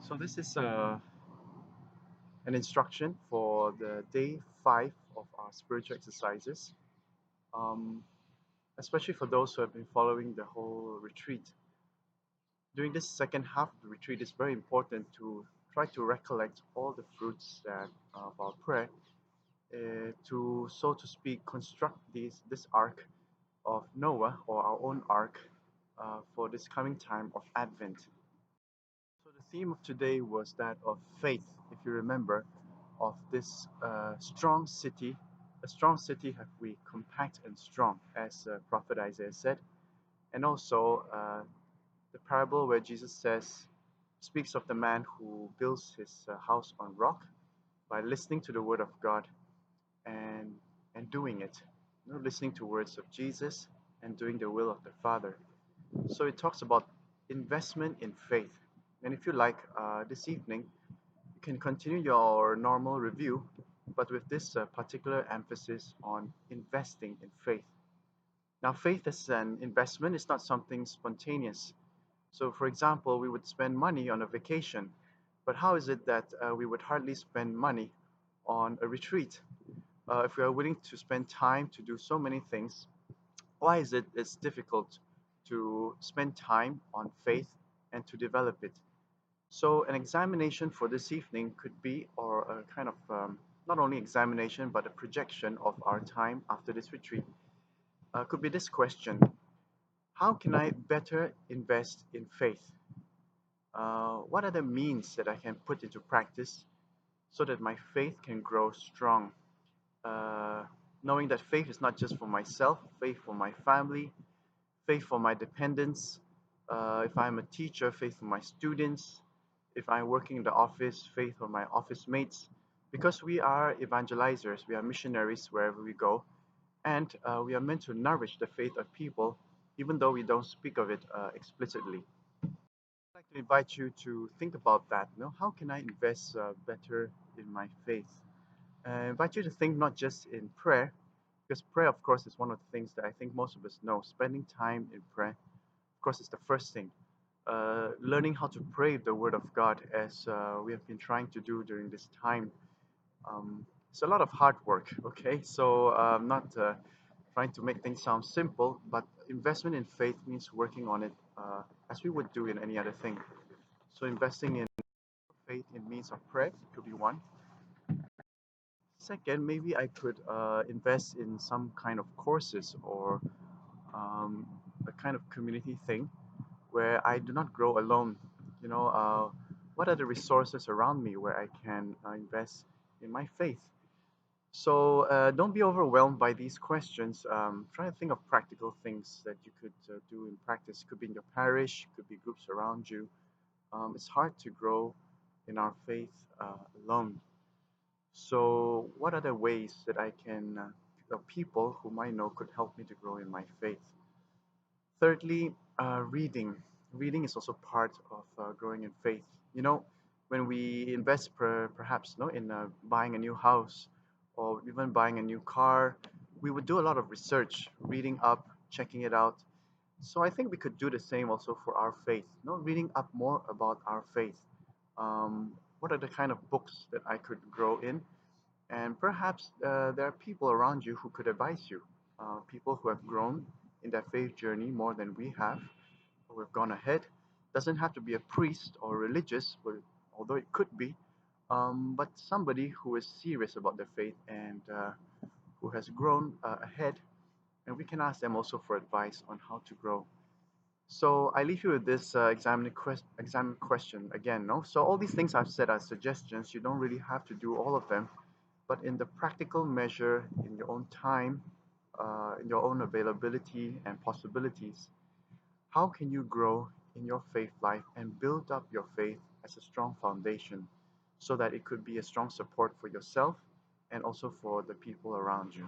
So this is an instruction for the day 5 of our spiritual exercises, um, especially for those who have been following the whole retreat. During this second half of the retreat, it's very important to try to recollect all the fruits that of our prayer to, so to speak, construct this ark of Noah or our own ark for this coming time of Advent. So the theme of today was that of faith, if you remember, of this strong city. A strong city have we compact and strong, as Prophet Isaiah said. And also the parable where Jesus speaks of the man who builds his house on rock by listening to the word of God and and doing it. You know, listening to words of Jesus and doing the will of the Father. So it talks about investment in faith. And if you like, this evening, you can continue your normal review, but with this particular emphasis on investing in faith. Now, faith as an investment is not something spontaneous. So, for example, we would spend money on a vacation, but how is it that we would hardly spend money on a retreat? If we are willing to spend time to do so many things, why is it it's difficult to spend time on faith and to develop it? So an examination for this evening could be, or a kind of not only examination, but a projection of our time after this retreat, could be this question: how can I better invest in faith? What are the means that I can put into practice so that my faith can grow strong? Uh, Knowing that faith is not just for myself, faith for my family, faith for my dependents. If I'm a teacher, faith for my students. If I'm working in the office, faith for my office mates. Because we are evangelizers, we are missionaries wherever we go, and we are meant to nourish the faith of people, even though we don't speak of it explicitly. I'd like to invite you to think about that. You know, how can I invest better in my faith? I invite you to think not just in prayer, because prayer, of course, is one of the things that I think most of us know. Spending time in prayer, of course, is the first thing. Learning how to pray the Word of God, as we have been trying to do during this time, it's a lot of hard work. Okay, so I'm not trying to make things sound simple, but investment in faith means working on it as we would do in any other thing. So investing in faith in means of prayer could be one. Second, maybe I could invest in some kind of courses or um, a kind of community thing where I do not grow alone. You know, what are the resources around me where I can invest in my faith? So don't be overwhelmed by these questions. Try to think of practical things that you could do in practice. Could be in your parish, could be groups around you. It's hard to grow in our faith alone. So, what are the ways that I can, the people whom I know could help me to grow in my faith? Thirdly, reading. Reading is also part of growing in faith. You know, when we invest perhaps no, in buying a new house or even buying a new car, we would do a lot of research, reading up, checking it out. So I think we could do the same also for our faith. You know, reading up more about our faith. What are the kind of books that I could grow in? And perhaps there are people around you who could advise you, people who have grown in their faith journey more than we have, who have gone ahead. Doesn't have to be a priest or religious, but although it could be, but somebody who is serious about their faith and who has grown ahead, and we can ask them also for advice on how to grow. So I leave you with this exam question again. No, so all these things I've said are suggestions. You don't really have to do all of them, but in the practical measure, in your own time, in your own availability and possibilities, how can you grow in your faith life and build up your faith as a strong foundation so that it could be a strong support for yourself and also for the people around you?